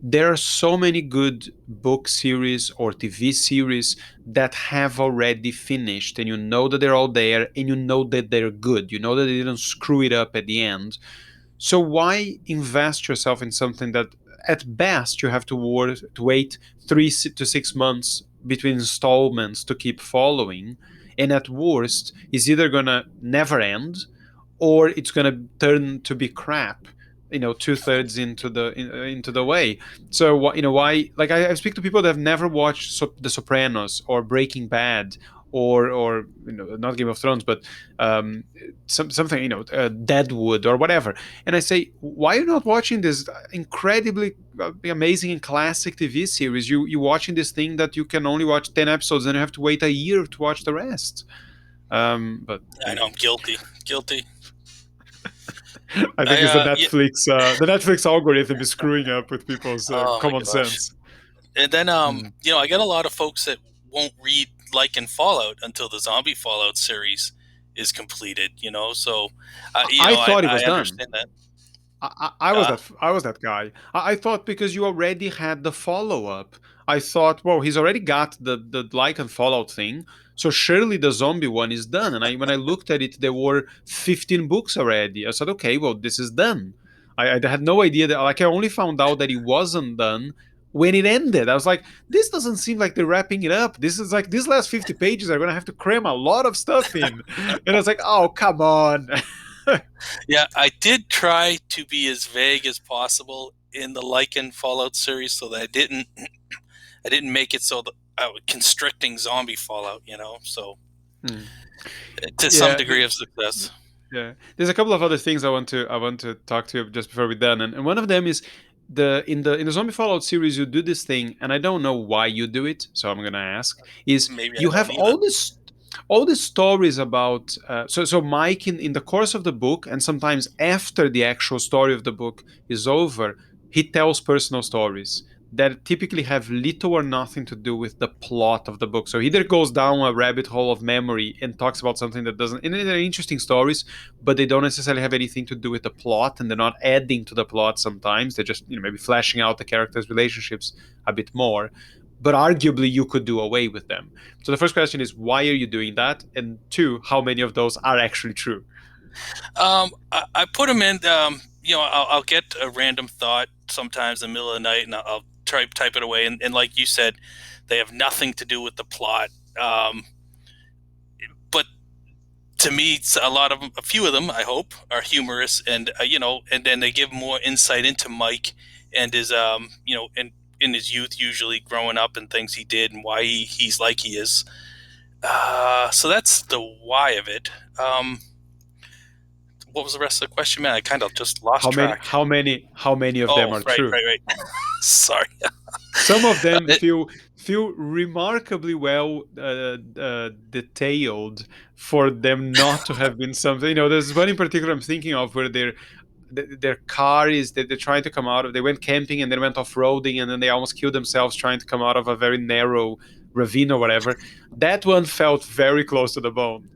A: there are so many good book series or TV series that have already finished, and you know that they're all there, and you know that they're good. You know that they didn't screw it up at the end. So why invest yourself in something that, at best, you have to wait 3 to 6 months between installments to keep following, and at worst, is either gonna never end, or it's gonna turn to be crap. 2/3 into the way. So why? Like I speak to people that have never watched The Sopranos or Breaking Bad or not Game of Thrones, but um, something Deadwood or whatever, and I say, why are you not watching this incredibly amazing and classic TV series? You watching this thing that you can only watch 10 episodes and you have to wait a year to watch the rest. But
B: I know I'm guilty.
A: I think
B: I
A: it's the
B: yeah.
A: Netflix algorithm is screwing up with people's
B: Oh my
A: common
B: gosh.
A: sense.
B: And then
A: Mm.
B: I get a lot of folks that won't read Like and Fallout until the zombie Fallout series is completed. So
A: I thought it
B: I
A: was done.
B: understand that.
A: I was
B: Uh,
A: that guy. I thought because you already had the follow up, I thought, well, he's already got the like and Fallout thing, so surely the zombie one is done. And when I looked at it, there were 15 books already. I said, okay, well, this is done. I had no idea that. Like, I only found out that it wasn't done when it ended. I was like, this doesn't seem like they're wrapping it up. This is like these last 50 pages are gonna have to cram a lot of stuff in. And I was like, oh, come on.
B: yeah, I did try to be as vague as possible in the Like and Fallout series, so that I didn't make it so that constricting zombie Fallout. So
A: Hmm.
B: to some
A: Yeah,
B: degree of success.
A: yeah. There's a couple of other things I want to talk to you just before we're done, and one of them is in the Zombie Fallout series you do this thing, and I don't know why you do it, so I'm gonna ask. Is
B: Maybe I
A: you have
B: don't either.
A: all these stories about so Mike in the course of the book, and sometimes after the actual story of the book is over, he tells personal stories that typically have little or nothing to do with the plot of the book. So he either goes down a rabbit hole of memory and talks about something that doesn't, and they're interesting stories, but they don't necessarily have anything to do with the plot, and they're not adding to the plot sometimes. They're just, maybe flashing out the characters' relationships a bit more. But arguably, you could do away with them. So the first question is, why are you doing that? And two, how many of those are actually true?
B: I put them in. I'll get a random thought sometimes in the middle of the night, and I'll type it away. And like you said, they have nothing to do with the plot. But to me, a few of them, I hope, are humorous, and and then they give more insight into Mike and his, and in his youth, usually growing up, and things he did, and why he's like he is. So that's the why of it. what was the rest of the question, man? I kind of just lost track.
A: how many of them
B: Oh,
A: are
B: right,
A: true?
B: right, right. Sorry.
A: Some of them
B: It,
A: feel remarkably well detailed for them not to have been something. There's one in particular I'm thinking of where their car is that they're trying to come out of. They went camping and then went off roading and then they almost killed themselves trying to come out of a very narrow ravine or whatever. That one felt very close to the bone.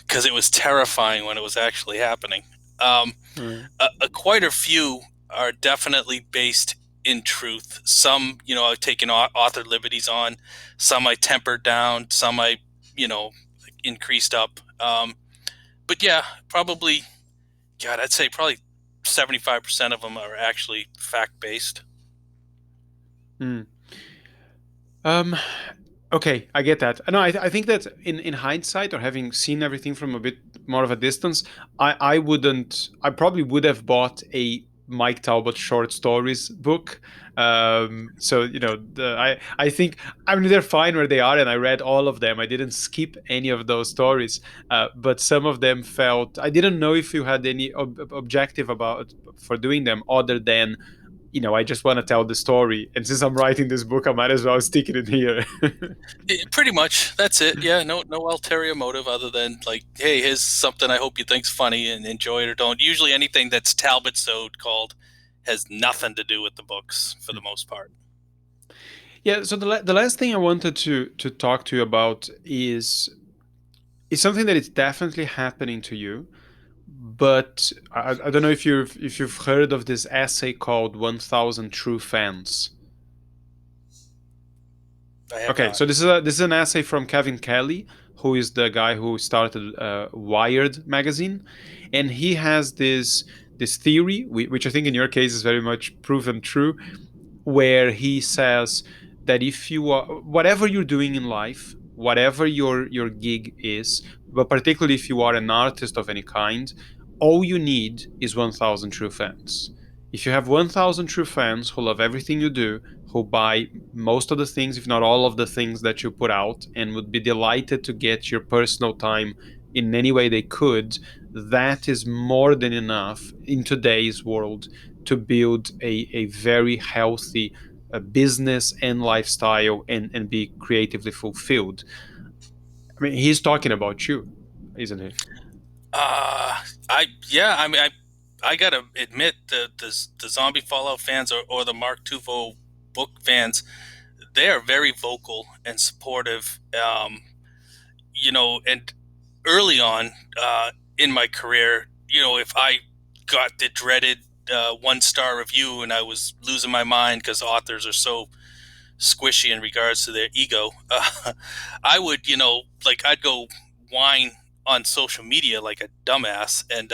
B: because it was terrifying when it was actually happening. Um,
A: Mm.
B: quite a few are definitely based in truth. Some, I've taken author liberties on. Some I tempered down. Some I, you know, increased up. But yeah, probably, God, I'd say probably 75% of them are actually fact based.
A: Mm. Um, Okay, I get that. No, I think that in hindsight, or having seen everything from a bit more of a distance, I wouldn't. I probably would have bought a Mike Talbot short stories book. So I think, I mean, they're fine where they are, and I read all of them. I didn't skip any of those stories, but some of them felt. I didn't know if you had any objective about for doing them other than, I just want to tell the story, and since I'm writing this book, I might as well stick it in here.
B: Pretty much, that's it. Yeah, no ulterior motive other than like, hey, here's something I hope you think's funny and enjoy it or don't. Usually, anything that's Talbot so called has nothing to do with the books for the most part.
A: Yeah. So the last thing I wanted to talk to you about is something that is definitely happening to you, but I don't know if you've heard of this essay called 1,000 True Fans.
B: I have
A: Okay,
B: not.
A: so this is an essay from Kevin Kelly, who is the guy who started Wired magazine, and he has this theory, which I think in your case is very much proven true, where he says that if you are whatever you're doing in life, whatever your gig is, but particularly if you are an artist of any kind, all you need is 1,000 true fans. If you have 1,000 true fans who love everything you do, who buy most of the things, if not all of the things that you put out, and would be delighted to get your personal time in any way they could, that is more than enough in today's world to build a very healthy business and lifestyle, and be creatively fulfilled. I mean, he's talking about you, isn't he?
B: I mean, I gotta admit the zombie Fallout fans or the Mark Tufo book fans, they are very vocal and supportive. And early on in my career, if I got the dreaded 1 star review and I was losing my mind because authors are so squishy in regards to their ego, I would, like I'd go whine on social media like a dumbass, and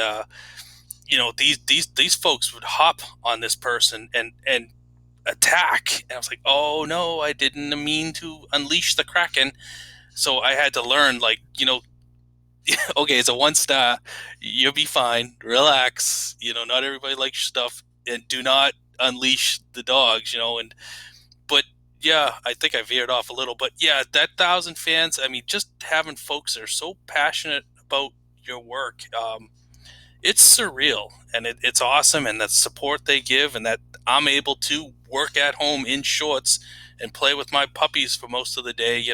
B: these folks would hop on this person and attack, and I was like, oh no, I didn't mean to unleash the kraken. So I had to learn, like, okay, it's a 1 star, you'll be fine, relax, not everybody likes your stuff, and do not unleash the dogs, and but yeah, I think I veered off a little, but yeah, that 1,000 fans, I mean, just having folks that are so passionate about your work, it's surreal, and it's awesome, and the support they give, and that I'm able to work at home in shorts and play with my puppies for most of the day,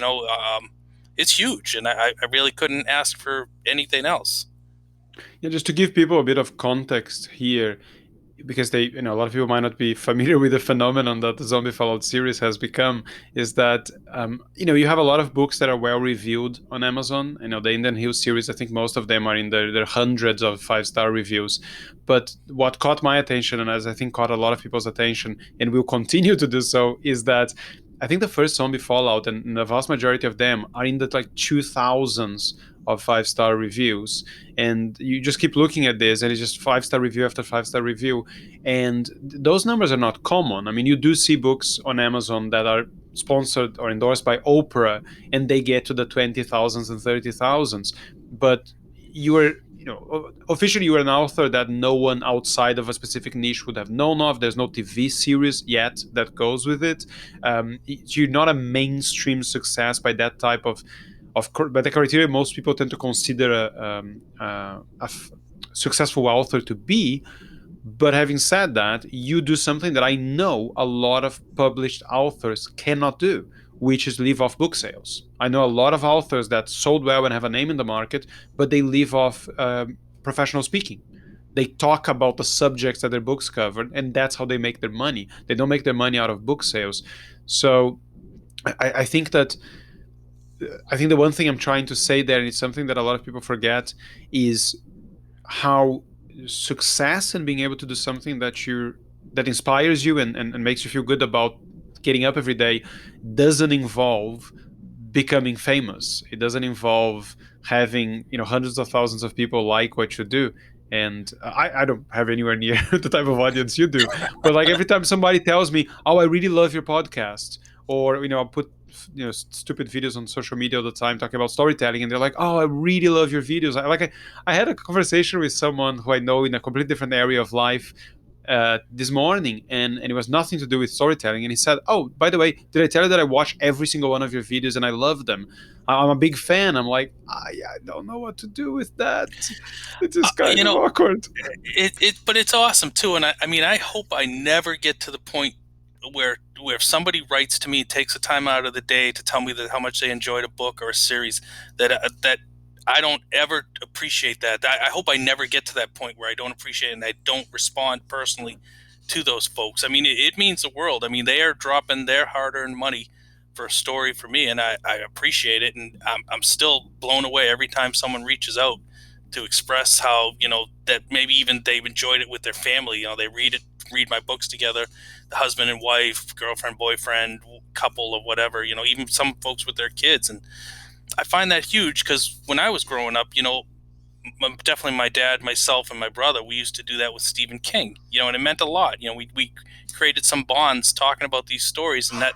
B: it's huge, and I really couldn't ask for anything else.
A: Yeah, just to give people a bit of context here, because a lot of people might not be familiar with the phenomenon that the Zombie Fallout series has become, is that you have a lot of books that are well reviewed on Amazon. The Indian Hill series, I think most of them are in their hundreds of 5-star reviews. But what caught my attention, and as I think caught a lot of people's attention, and will continue to do so, is that I think the first Zombie Fallout, and the vast majority of them are in the like 2000s of 5-star reviews, and you just keep looking at this, and it's just 5-star review after 5-star review, and those numbers are not common. I mean, you do see books on Amazon that are sponsored or endorsed by Oprah, and they get to the 20,000s and 30,000s, but you are officially you are an author that no one outside of a specific niche would have known of. There's no TV series yet that goes with it. You're not a mainstream success by that type of by the criteria most people tend to consider successful author to be. But having said that, you do something that I know a lot of published authors cannot do, which is live off book sales. I know a lot of authors that sold well and have a name in the market, but they live off professional speaking. They talk about the subjects that their books cover, and that's how they make their money. They don't make their money out of book sales. So I think that I think the one thing I'm trying to say there, and it's something that a lot of people forget, is how success and being able to do something that inspires you and makes you feel good about getting up every day doesn't involve becoming famous. It doesn't involve having hundreds of thousands of people like what you do. And I don't have anywhere near the type of audience you do. But like every time somebody tells me, "Oh, I really love your podcast," or I put stupid videos on social media all the time talking about storytelling, and they're like, "Oh, I really love your videos." I had a conversation with someone who I know in a completely different area of life this morning, and it was nothing to do with storytelling. And he said, "Oh, by the way, did I tell you that I watch every single one of your videos and I love them? I'm a big fan." I'm like, I don't know what to do with that. It's just kind
B: You
A: of
B: know,
A: awkward.
B: but it's awesome too. And I mean, I hope I never get to the point where if somebody writes to me, takes the time out of the day to tell me that how much they enjoyed a book or a series, that I don't ever appreciate that. I hope I never get to that point where I don't appreciate it and I don't respond personally to those folks. I mean, it means the world. I mean, they are dropping their hard-earned money for a story for me, and I appreciate it. And I'm still blown away every time someone reaches out to express how, that maybe even they've enjoyed it with their family. They read my books together, the husband and wife, girlfriend, boyfriend, couple, or whatever. Even some folks with their kids, and I find that huge because when I was growing up, definitely my dad, myself, and my brother, we used to do that with Stephen King, and it meant a lot. We created some bonds talking about these stories, and that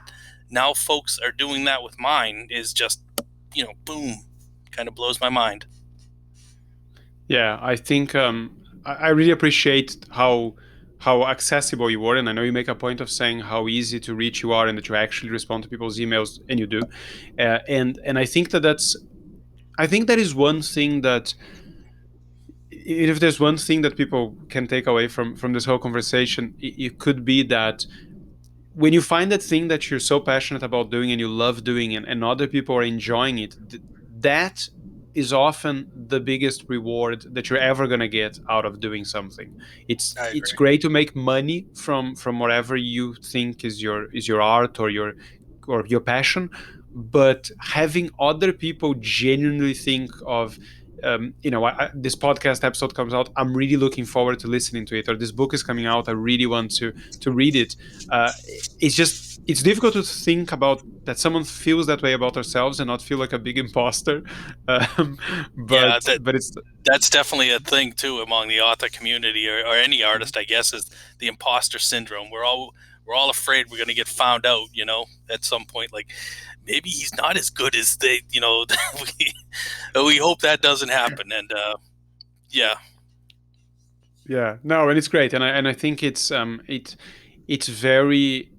B: now folks are doing that with mine is just, boom, kind of blows my mind.
A: Yeah, I think I really appreciate how accessible you are, and I know you make a point of saying how easy to reach you are, and that you actually respond to people's emails, and you do. And I think I think that is one thing that, if there's one thing that people can take away from this whole conversation, it could be that when you find that thing that you're so passionate about doing and you love doing, and other people are enjoying it, that is often the biggest reward that you're ever going to get out of doing something.
B: I
A: It's
B: agree.
A: great to make money from whatever you think is your art or your passion, but having other people genuinely think of this podcast episode comes out, I'm really looking forward to listening to it, or this book is coming out, I really want to read it. uh, it's difficult to think about that someone feels that way about ourselves and not feel like a big imposter. um,
B: Yeah,
A: but it's
B: that's definitely a thing too among the author community, or any artist, I guess, is the imposter syndrome. We're all afraid we're going to get found out, at some point. Like maybe he's not as good as they, we hope that doesn't happen. And yeah,
A: yeah, no, and it's great, and I think it's very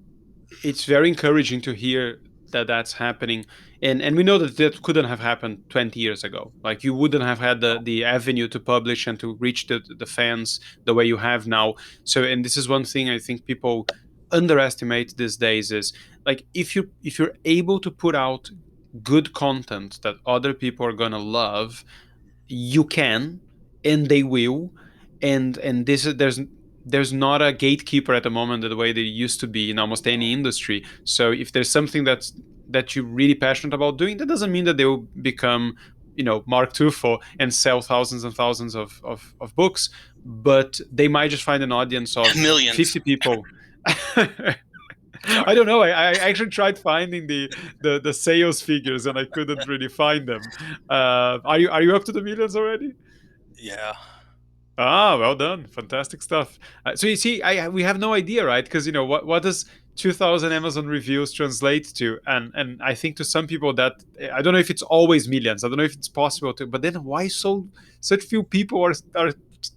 A: it's very encouraging to hear that that's happening. And we know that that couldn't have happened 20 years ago. Like, you wouldn't have had the avenue to publish and to reach the fans the way you have now. So, and this is one thing I think people underestimate these days, is like, if you're able to put out good content that other people are gonna love, you can, and they will. And this is there's not a gatekeeper at the moment the way there used to be in almost any industry. So if there's something that you're really passionate about doing, that doesn't mean that they will become Mark Tufo and sell thousands and thousands of books, but they might just find an audience of
B: millions.
A: 50 people. I
B: Sorry.
A: don't know. I actually tried finding the sales figures, and I couldn't really find them. Are you up to the millions already?
B: Yeah.
A: Ah, well done. Fantastic stuff. So you see, we have no idea, right? Because what does 2,000 Amazon reviews translate to? And I think to some people that, I don't know if it's always millions. I don't know if it's possible to. But then why such few people are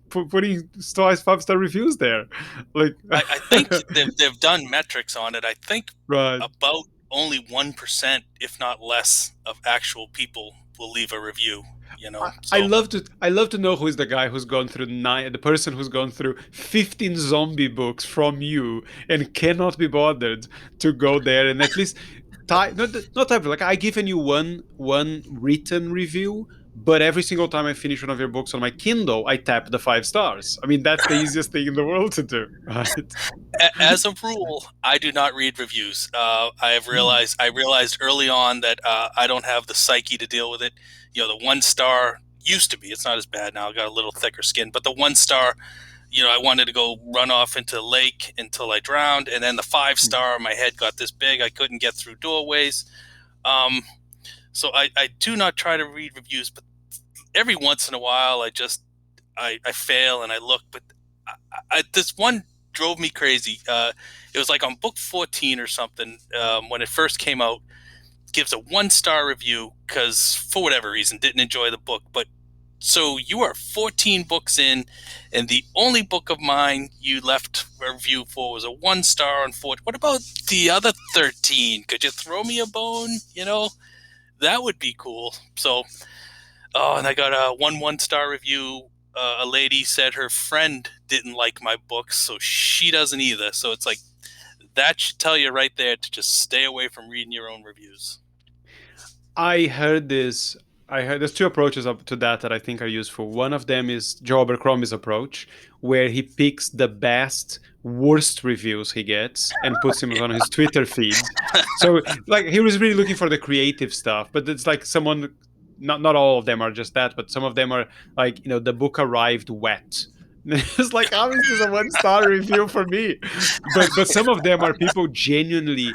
A: putting 5-star reviews there? Like,
B: I think they've done metrics on it. I think
A: right.
B: about only 1%, if not less, of actual people will leave a review.
A: I
B: So
A: love to know who is the guy who's gone through the person who's gone through 15 zombie books from you and cannot be bothered to go there and at least type not type like I given you one written review, but every single time I finish one of your books on my Kindle, I tap the 5 stars. I mean, that's the easiest thing in the world to do, right?
B: as a rule, I do not read reviews.
A: Mm.
B: I realized early on that I don't have the psyche to deal with it. The 1 star used to be. It's not as bad now. I got a little thicker skin, but the 1 star, I wanted to go run off into the lake until I drowned, and then the 5 star, my head got this big, I couldn't get through doorways. Um, so I do not try to read reviews, but every once in a while, I fail and I look, but this one drove me crazy. It was like on book 14 or something when it first came out. Gives a 1 star review because for whatever reason didn't enjoy the book. But so you are 14 books in, and the only book of mine you left a review for was a 1 star on 4. What about the other 13? Could you throw me a bone? That would be cool. So, and I got a 1 star review. A lady said her friend didn't like my books, so she doesn't either. So it's like that should tell you right there to just stay away from reading your own reviews.
A: I heard this. I heard there's two approaches up to that I think are useful. One of them is Joe Abercrombie's approach, where he picks the best, worst reviews he gets and puts them on his Twitter feed. So, like, he was really looking for the creative stuff, but it's like someone. Not all of them are just that, but some of them are like the book arrived wet. It's like, how is this a 1 star review for me? But some of them are people genuinely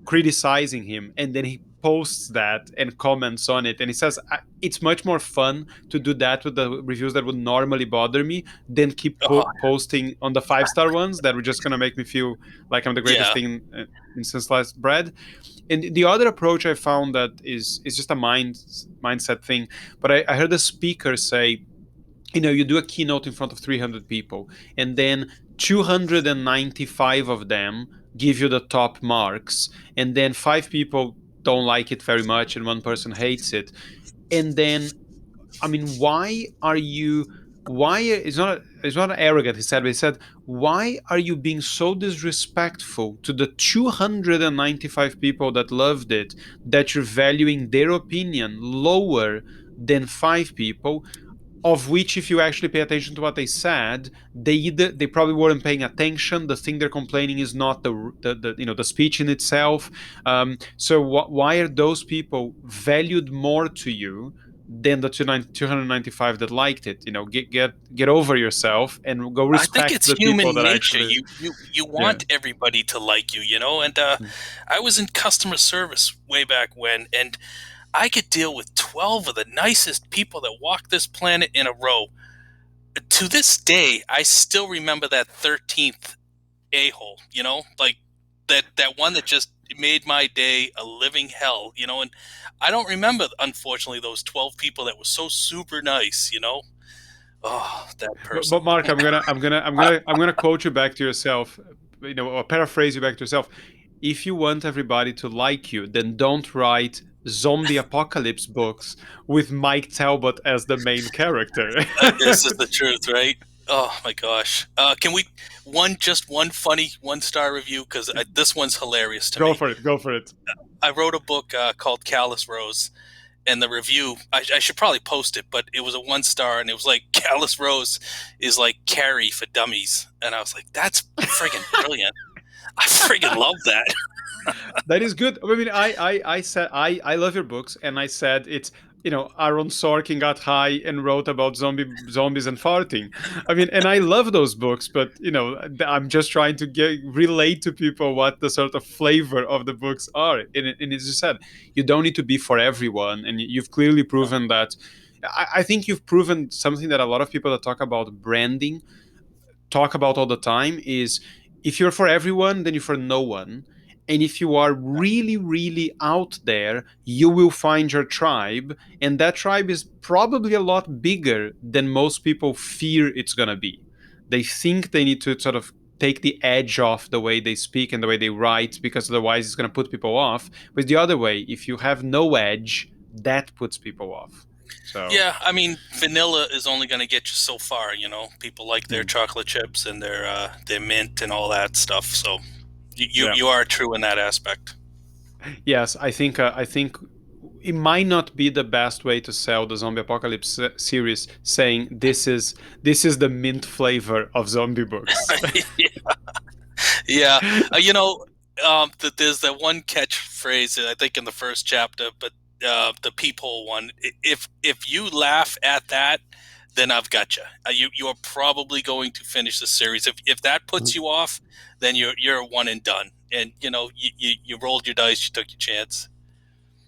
A: criticizing him, and then he posts that and comments on it, and he says it's much more fun to do that with the reviews that would normally bother me than keep
B: Oh,
A: posting on the 5 star ones that were just going to make me feel like I'm the greatest
B: yeah.
A: thing in since sliced bread. And the other approach I found that is just a mindset thing, but I heard a speaker say, you do a keynote in front of 300 people, and then 295 of them give you the top marks, and then 5 people don't like it very much, and one person hates it. And then, I mean, why are you? Why it's not arrogant? He said, but he said, why are you being so disrespectful to the 295 people that loved it, that you're valuing their opinion lower than 5 people, of which, if you actually pay attention to what they said, they probably weren't paying attention. The thing they're complaining is not the speech in itself. So why are those people valued more to you than the 295 that liked it? Get over yourself and go
B: I think
A: respect
B: it's
A: the people
B: human
A: that
B: nature.
A: actually.
B: You
A: Yeah.
B: want everybody to like you. And I was in customer service way back when, and I could deal with 12 of the nicest people that walk this planet in a row. To this day, I still remember that 13th a-hole, like that one that just made my day a living hell. And I don't remember, unfortunately, those 12 people that were so super nice. Oh, that person.
A: But Mark, I'm gonna quote you back to yourself, or paraphrase you back to yourself. If you want everybody to like you, then don't write zombie apocalypse books with Mike Talbot as the main character.
B: This is the truth, right? Oh my gosh! Can we just one funny 1 star review, because this one's hilarious to
A: Go
B: me.
A: for it. Go for it.
B: I wrote a book called Callous Rose, and the review, I should probably post it, but it was a 1 star, and it was like, Callous Rose is like Carrie for dummies, and I was like, that's friggin' brilliant. I friggin' love that.
A: That is good. I mean, I said I love your books, and I said it's Aaron Sorkin got high and wrote about zombies and farting. I mean, and I love those books, but I'm just trying to relate to people what the sort of flavor of the books are. And as you said, you don't need to be for everyone, and you've clearly proven that. I think you've proven something that a lot of people that talk about branding talk about all the time is, if you're for everyone, then you're for no one. And if you are really, really out there, you will find your tribe. And that tribe is probably a lot bigger than most people fear it's going to be. They think they need to sort of take the edge off the way they speak and the way they write, because otherwise it's going to put people off. But the other way, if you have no edge, that puts people off. So
B: Yeah, I mean, vanilla is only going to get you so far. People like their
A: mm,
B: chocolate chips and their mint and all that stuff. So you
A: yeah.
B: you are true in that aspect.
A: Yes, I think it might not be the best way to sell the zombie apocalypse series, saying this is the mint flavor of zombie books.
B: Yeah, there's that one catchphrase I think in the first chapter, but the peephole one. If you laugh at that, then I've got you. You're probably going to finish the series. If that puts you off, then you're one and done. And you rolled your dice, you took your chance.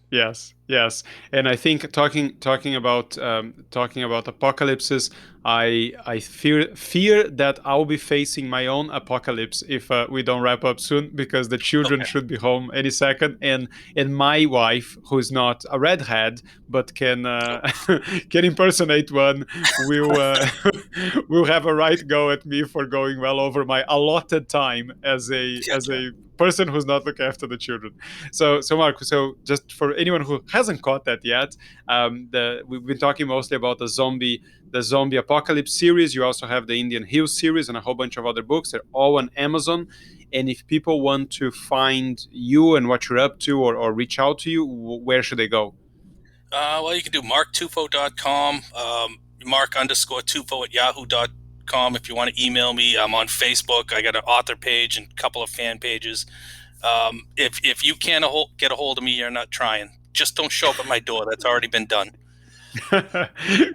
A: Yes, yes, and I think talking about apocalypses, I fear that I'll be facing my own apocalypse if we don't wrap up soon, because the children
B: Okay.
A: should be home any second, and my wife, who's not a redhead but can
B: Oh,
A: can impersonate one, will will have a right go at me for going well over my allotted time as a as
B: gotcha.
A: a person who's not looking after the children. So Mark, so just for anyone who hasn't caught that yet, we've been talking mostly about the zombie apocalypse series. You also have the Indian Hill series and a whole bunch of other books. They're all on Amazon. And if people want to find you and what you're up to, or reach out to you, where should they go?
B: Well, you can do marktufo.com, mark_tufo at yahoo.com. If you want to email me, I'm on Facebook. I got an author page and a couple of fan pages. If you can't get a hold of me, you're not trying. Just don't show up at my door. That's already been done.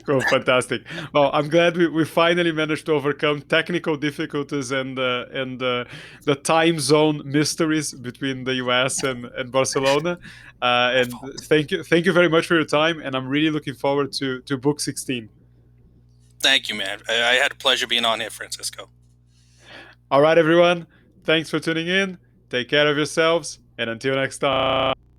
A: Cool, fantastic. Well, I'm glad we finally managed to overcome technical difficulties and the time zone mysteries between the US and Barcelona.
B: My
A: And
B: fault.
A: thank you very much for your time. And I'm really looking forward to book 16.
B: Thank you, man. I had a pleasure being on here, Francisco.
A: All right, everyone. Thanks for tuning in. Take care of yourselves. And until next time.